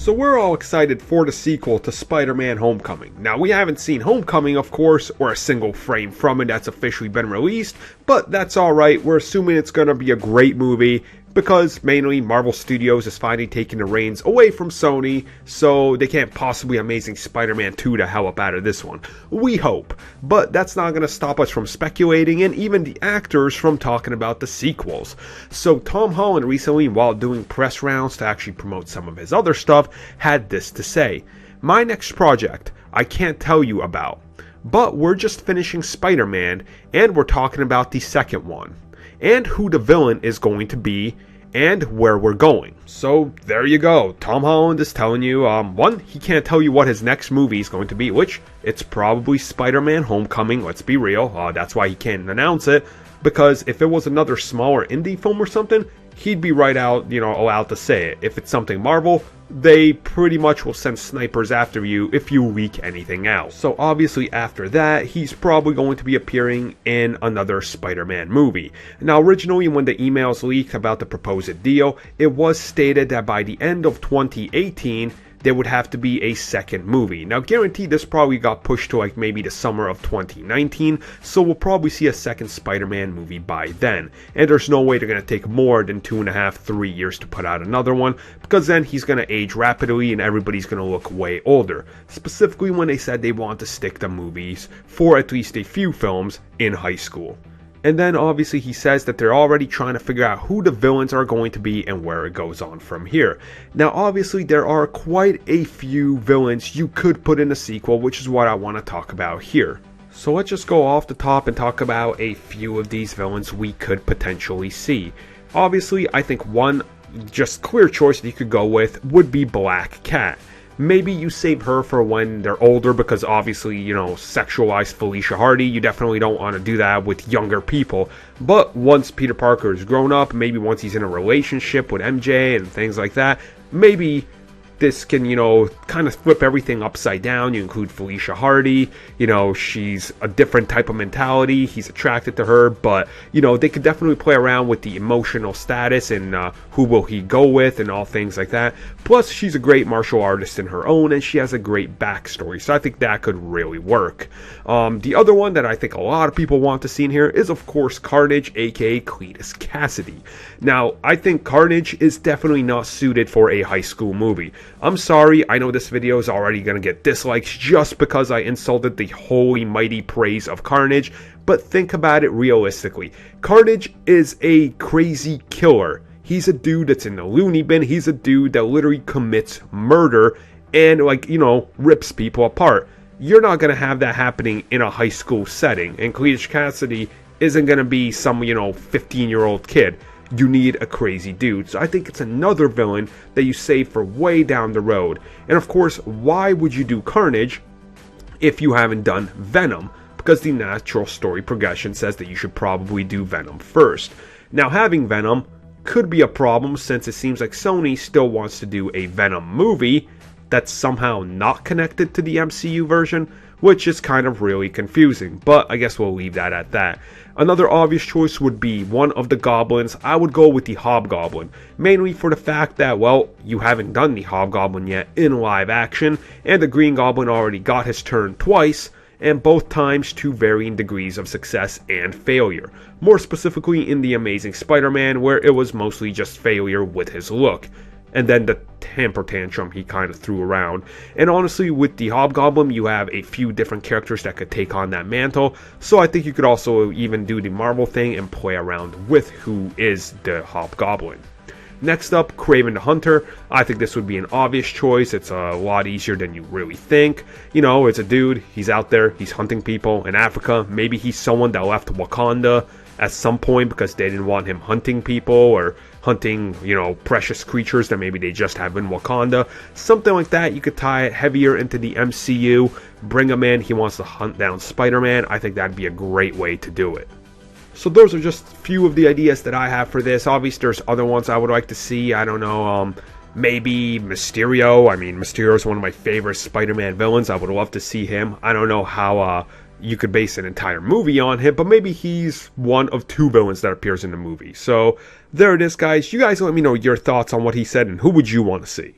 So we're all excited for the sequel to Spider-Man Homecoming. Now we haven't seen Homecoming, of course, or a single frame from it that's officially been released, but that's alright. We're assuming it's gonna be a great movie, because mainly Marvel Studios is finally taking the reins away from Sony, so they can't possibly Amazing Spider-Man 2 the hell up out of this one. We hope. But that's not going to stop us from speculating, and even the actors from talking about the sequels. So Tom Holland recently, while doing press rounds to actually promote some of his other stuff, had this to say: "My next project, I can't tell you about, but we're just finishing Spider-Man, and we're talking about the second one, and who the villain is going to be, and where we're going." So there you go. Tom Holland is telling you, one, he can't tell you what his next movie is going to be, which it's probably Spider-Man Homecoming, let's be real. That's why he can't announce it, because if it was another smaller indie film or something, he'd be right out, allowed to say it. If it's something Marvel, they pretty much will send snipers after you if you leak anything out. So obviously after that, he's probably going to be appearing in another Spider-Man movie. Now originally when the emails leaked about the proposed deal, it was stated that by the end of 2018, there would have to be a second movie. Now guaranteed this probably got pushed to like maybe the summer of 2019, so we'll probably see a second Spider-Man movie by then. And there's no way they're going to take more than 2.5, 3 years to put out another one, because then he's going to age rapidly and everybody's going to look way older. Specifically when they said they want to stick to movies for at least a few films in high school. And then obviously he says that they're already trying to figure out who the villains are going to be and where it goes on from here. Now obviously there are quite a few villains you could put in a sequel, which is what I want to talk about here. So let's just go off the top and talk about a few of these villains we could potentially see. Obviously I think one just clear choice that you could go with would be Black Cat. Maybe you save her for when they're older, because obviously, sexualized Felicia Hardy, you definitely don't want to do that with younger people. But once Peter Parker is grown up, maybe once he's in a relationship with MJ and things like that, maybe this can, kind of flip everything upside down. You include Felicia Hardy, she's a different type of mentality. He's attracted to her, but, they could definitely play around with the emotional status and who will he go with and all things like that. Plus, she's a great martial artist in her own, and she has a great backstory, so I think that could really work. The other one that I think a lot of people want to see in here is, of course, Carnage, aka Cletus Cassidy. Now, I think Carnage is definitely not suited for a high school movie. I'm sorry, I know this video is already going to get dislikes just because I insulted the holy mighty praise of Carnage, but think about it realistically. Carnage is a crazy killer. He's a dude that's in the loony bin. He's a dude that literally commits murder and, rips people apart. You're not going to have that happening in a high school setting, and Cletus Cassidy isn't going to be some, 15-year-old kid. You need a crazy dude. So I think it's another villain that you save for way down the road. And of course, why would you do Carnage if you haven't done Venom? Because the natural story progression says that you should probably do Venom first. Now, having Venom could be a problem, since it seems like Sony still wants to do a Venom movie that's somehow not connected to the MCU version, which is kind of really confusing, but I guess we'll leave that at that. Another obvious choice would be one of the Goblins. I would go with the Hobgoblin, mainly for the fact that, well, you haven't done the Hobgoblin yet in live action, and the Green Goblin already got his turn twice, and both times to varying degrees of success and failure. More specifically in The Amazing Spider-Man, where it was mostly just failure with his look, and then the temper tantrum he kind of threw around. And honestly, with the Hobgoblin, you have a few different characters that could take on that mantle, so I think you could also even do the Marvel thing and play around with who is the Hobgoblin. Next up, Kraven the Hunter. I think this would be an obvious choice. It's a lot easier than you really think. It's a dude, he's out there, he's hunting people in Africa. Maybe he's someone that left Wakanda at some point because they didn't want him hunting people or hunting, precious creatures that maybe they just have in Wakanda. Something like that. You could tie it heavier into the MCU, bring him in, he wants to hunt down Spider-Man. I think that'd be a great way to do it. So those are just a few of the ideas that I have for this. Obviously, there's other ones I would like to see. I don't know, maybe Mysterio. I mean, Mysterio is one of my favorite Spider-Man villains. I would love to see him. I don't know how you could base an entire movie on him, but maybe he's one of two villains that appears in the movie. So there it is, guys. You guys let me know your thoughts on what he said and who would you want to see.